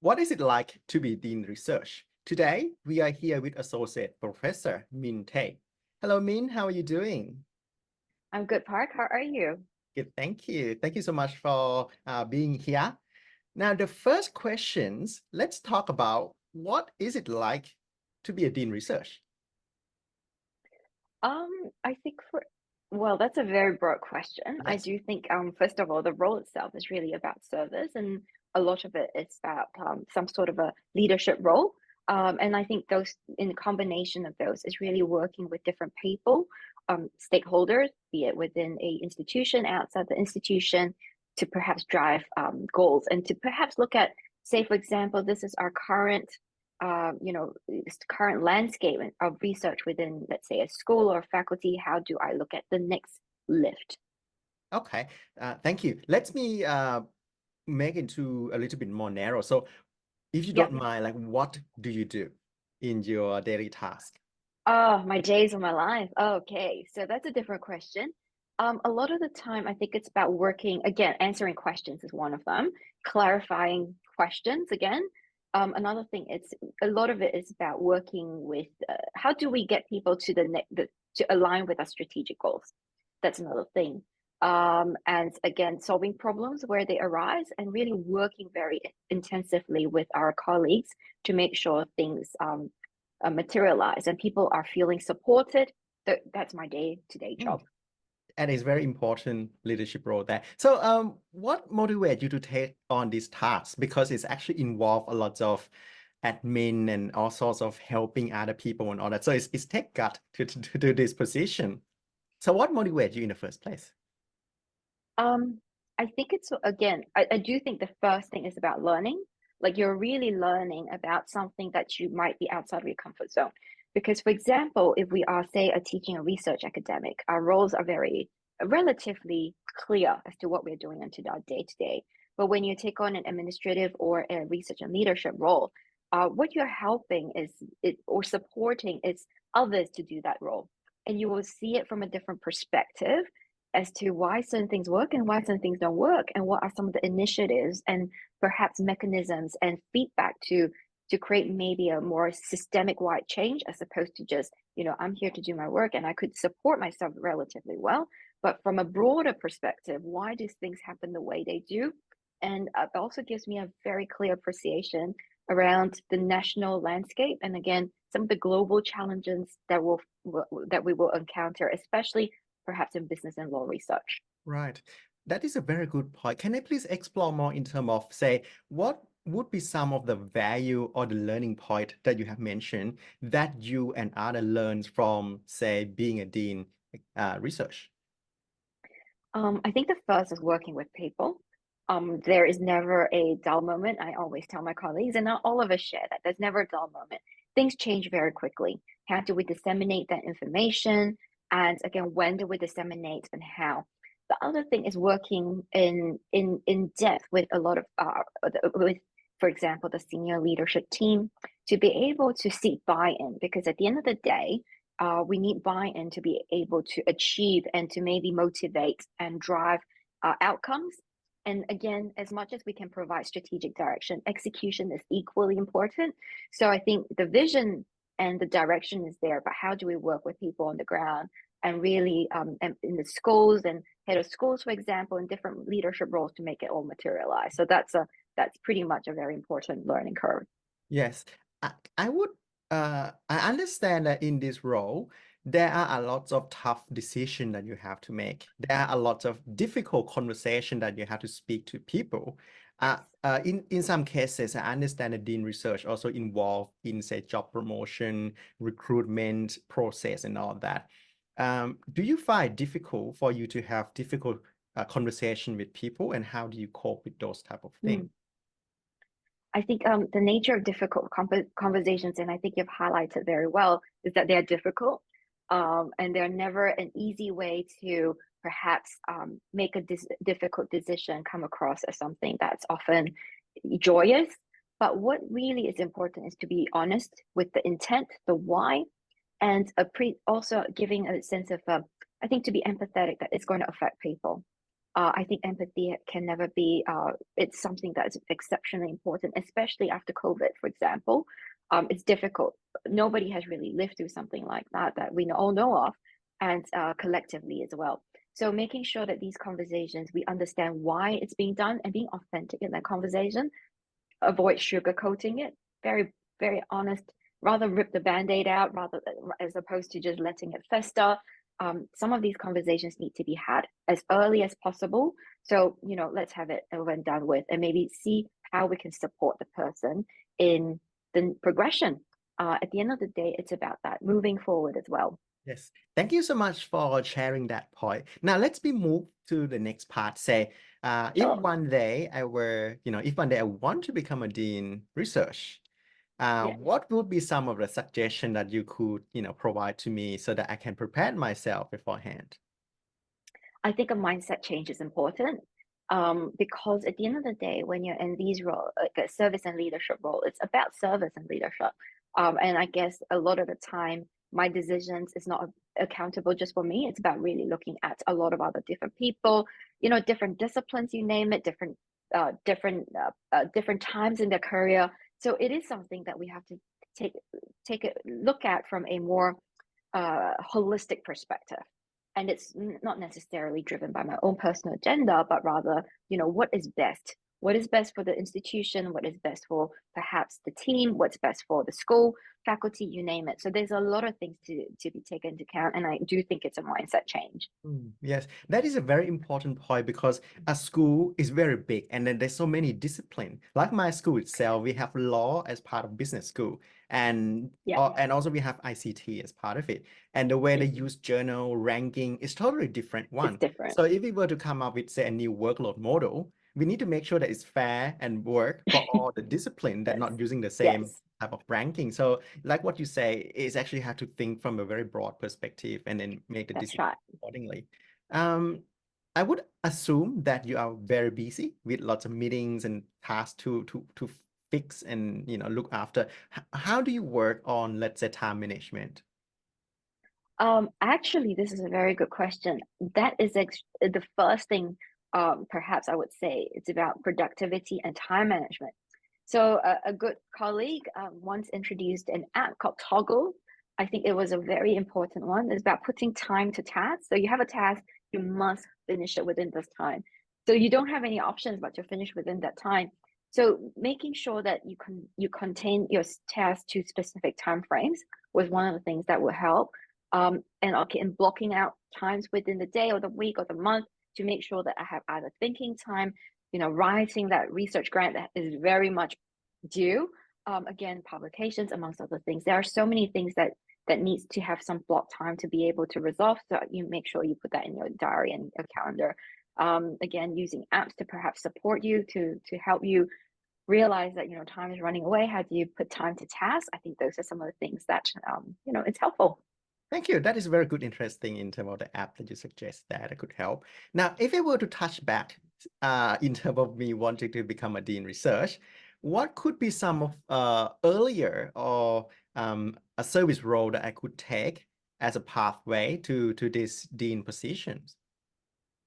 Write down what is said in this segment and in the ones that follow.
What is it like to be Dean Research? Today, we are here with Associate Professor Min Tay. Hello, Min. How are you doing? I'm good, Park. How are you? Good, thank you. Thank you so much for being here. Now, the first questions, let's talk about what is it like to be a Dean Research? I think well, that's a very broad question. I Yes. do think, first of all, the role itself is really about service, and a lot of it is about some sort of a leadership role. And I think those, in combination of those, is really working with different people, stakeholders, be it within a institution, outside the institution, to perhaps drive goals and to perhaps look at, say, for example, this is our current current landscape of research within, let's say, a school or faculty. How do I look at the next lift? Okay. Thank you. Let me make it to a little bit more narrow. So, if you Yeah. don't mind, like, what do you do in your daily task? Oh, my days of my life. Okay, so that's a different question. A lot of the time, I think it's about working, again, answering questions is one of them, clarifying questions again. Another thing, it's a lot of it is about working with how do we get people to to align with our strategic goals. That's another thing. And again, solving problems where they arise and really working very intensively with our colleagues to make sure things materialize and people are feeling supported. That's my day-to-day job. And it's very important leadership role there. So, what motivates you to take on this task? Because it's actually involve a lot of admin and all sorts of helping other people and all that. So it's take gut to do this position. So what motivates you in the first place? Um, I think it's again, I do think the first thing is about learning. Like you're really learning about something that you might be outside of your comfort zone. Because, for example, if we are, say, a teaching or research academic, our roles are very relatively clear as to what we're doing into our day to day. But when you take on an administrative or a research and leadership role, what you're helping is it or supporting is others to do that role. And you will see it from a different perspective as to why certain things work and why certain things don't work, and what are some of the initiatives and perhaps mechanisms and feedback to create maybe a more systemic wide change as opposed to just, I'm here to do my work and I could support myself relatively well. But from a broader perspective, why do things happen the way they do? And it also gives me a very clear appreciation around the national landscape and again some of the global challenges that we will encounter, especially perhaps in business and law research. Right. That is a very good point. Can I please explore more in terms of, say, what would be some of the value or the learning point that you have mentioned that you and other learns from, say, being a dean research? I think the first is working with people. There is never a dull moment. I always tell my colleagues, and not all of us share that. There's never a dull moment. Things change very quickly. How do we disseminate that information? And again, when do we disseminate and how? The other thing is working in depth with a lot of with, for example, the senior leadership team to be able to seek buy-in, because at the end of the day, we need buy-in to be able to achieve and to maybe motivate and drive outcomes. And again, as much as we can provide strategic direction, execution is equally important. So I think the vision and the direction is there, but how do we work with people on the ground and really and in the schools and head of schools, for example, in different leadership roles to make it all materialize. So that's pretty much a very important learning curve. Yes, I would I understand that in this role, there are a lot of tough decisions that you have to make. There are a lot of difficult conversation that you have to speak to people. In some cases, I understand that Dean research also involved in, say, job promotion, recruitment process, and all that. Do you find difficult for you to have difficult conversation with people, and how do you cope with those type of things? Mm. I think the nature of difficult conversations, and I think you've highlighted very well, is that they're difficult, and they're never an easy way to perhaps make a difficult decision come across as something that's often joyous. But what really is important is to be honest with the intent, the why, and also giving a sense of, I think, to be empathetic that it's going to affect people. I think empathy can never be, it's something that's exceptionally important, especially after COVID, for example. It's difficult. Nobody has really lived through something like that that we all know of, and collectively as well. So making sure that these conversations, we understand why it's being done and being authentic in that conversation, avoid sugarcoating it, very, very honest, rather rip the band-aid out rather as opposed to just letting it fester. Some of these conversations need to be had as early as possible. So, let's have it over and done with, and maybe see how we can support the person in the progression. At the end of the day, it's about that moving forward as well. Yes. Thank you so much for sharing that point. Now let's be move to the next part. Say, if Sure. one day I were, if one day I want to become a dean research, Yeah. what would be some of the suggestion that you could, provide to me so that I can prepare myself beforehand? I think a mindset change is important, because at the end of the day, when you're in these roles, like a service and leadership role, it's about service and leadership. And I guess a lot of the time, my decisions is not accountable just for me. It's about really looking at a lot of other different people, different disciplines, you name it, different times in their career. So it is something that we have to take take a look at from a more holistic perspective. And it's not necessarily driven by my own personal agenda, but rather, what is best? What is best for the institution? What is best for perhaps the team? What's best for the school, faculty, you name it. So there's a lot of things to be taken into account. And I do think it's a mindset change. Yes, that is a very important point because a school is very big and then there's so many discipline. Like my school itself, we have law as part of business school and Yeah. and also we have ICT as part of it. And the way they Mhm. use journal ranking is totally different It's one. different. So if we were to come up with say a new workload model, we need to make sure that it's fair and work for all the discipline that Yes. not using the same Yes. type of ranking. So like what you say is actually have to think from a very broad perspective and then make the That's decision right. accordingly. Um, I would assume that you are very busy with lots of meetings and tasks to fix and look after. How do you work on, let's say, time management? Actually, this is a very good question. That is the first thing, perhaps I would say. It's about productivity and time management. So a good colleague once introduced an app called Toggle. I think it was a very important one. It's about putting time to task. So you have a task, you must finish it within this time. So you don't have any options but to finish within that time. So making sure that you contain your task to specific time frames was one of the things that will help. And okay, and blocking out times within the day or the week or the month to make sure that I have either thinking time, writing that research grant that is very much due. Again, publications, amongst other things. There are so many things that needs to have some block time to be able to resolve. So you make sure you put that in your diary and your calendar. Again, using apps to perhaps support you to help you realize that time is running away. How do you put time to task? I think those are some of the things that it's helpful. Thank you. That is very good, interesting in terms of the app that you suggest that could help. Now, if I were to touch back in terms of me wanting to become a dean research, what could be some of earlier or a service role that I could take as a pathway to this dean positions?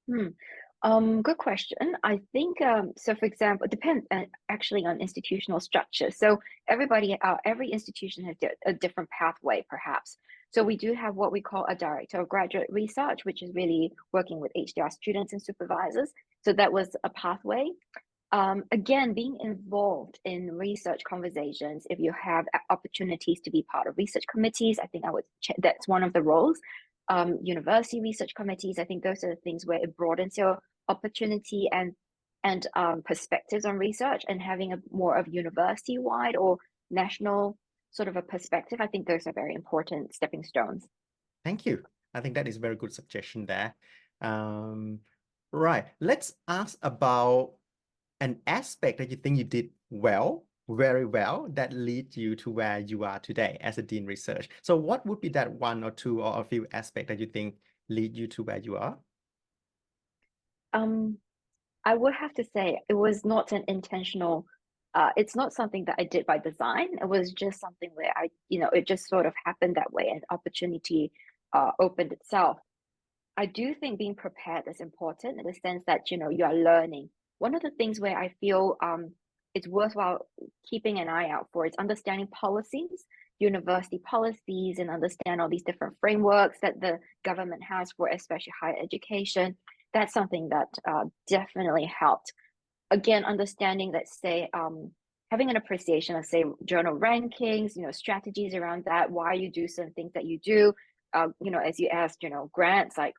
Hmm. Good question. I think so. For example, it depends actually on institutional structure. So every institution has a different pathway, perhaps. So we do have what we call a director of graduate research, which is really working with HDR students and supervisors. So that was a pathway. Again, being involved in research conversations, if you have opportunities to be part of research committees, I think that's one of the roles. University research committees, I think those are the things where it broadens your opportunity and perspectives on research, and having a more of university-wide or national sort of a perspective. I think those are very important stepping stones. Thank you. I think that is a very good suggestion there. Um, right. Let's ask about an aspect that you think you did well, very well, that lead you to where you are today as a dean research. So what would be that one or two or a few aspects that you think lead you to where you are? Um, I would have to say it was not an intentional, it's not something that I did by design. It was just something where it just sort of happened that way and opportunity opened itself. I do think being prepared is important in the sense that, you are learning. One of the things where I feel it's worthwhile keeping an eye out for is understanding policies, university policies, and understand all these different frameworks that the government has for especially higher education. That's something that definitely helped. Again, understanding, let's say, having an appreciation of, say, journal rankings, strategies around that, why you do certain things that you do. As you asked, grants, like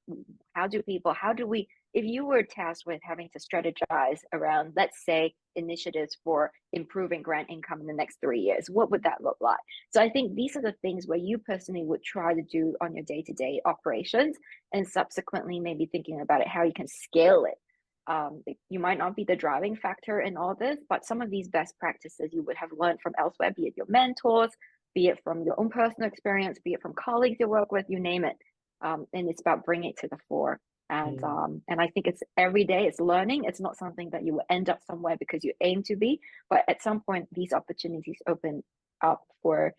how do we, if you were tasked with having to strategize around, let's say, initiatives for improving grant income in the next 3 years, what would that look like? So I think these are the things where you personally would try to do on your day-to-day operations, and subsequently maybe thinking about it, how you can scale it. You might not be the driving factor in all this, but some of these best practices you would have learned from elsewhere, be it your mentors, be it from your own personal experience, be it from colleagues you work with, you name it. And it's about bringing it to the fore. And I think it's every day, it's learning. It's not something that you will end up somewhere because you aim to be, but at some point these opportunities open up for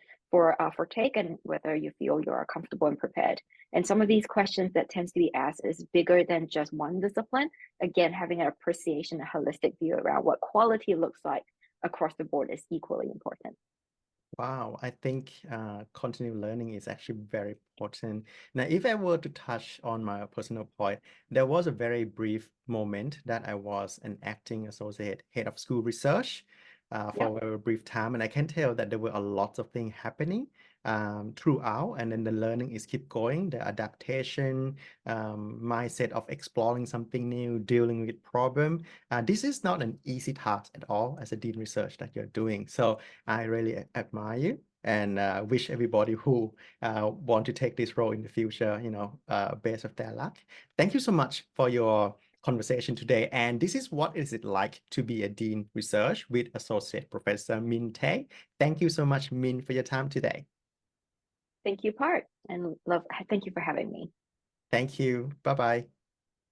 take, and whether you feel you're comfortable and prepared. And some of these questions that tends to be asked is bigger than just one discipline. Again, having an appreciation, a holistic view around what quality looks like across the board is equally important. Wow, I think continuous learning is actually very important. Now, if I were to touch on my personal point, there was a very brief moment that I was an acting associate head of school research Yeah. for a very brief time, and I can tell that there were a lot of things happening throughout, and then the learning is keep going, the adaptation, mindset of exploring something new, dealing with problem. This is not an easy task at all as a dean research that you're doing. So I really admire you, and wish everybody who want to take this role in the future, best of their luck. Thank you so much for your conversation today. And this is what is it like to be a dean research with Associate Professor Min Tay. Thank you so much, Min, for your time today. Thank you, Part, and thank you for having me. Thank you. Bye-bye.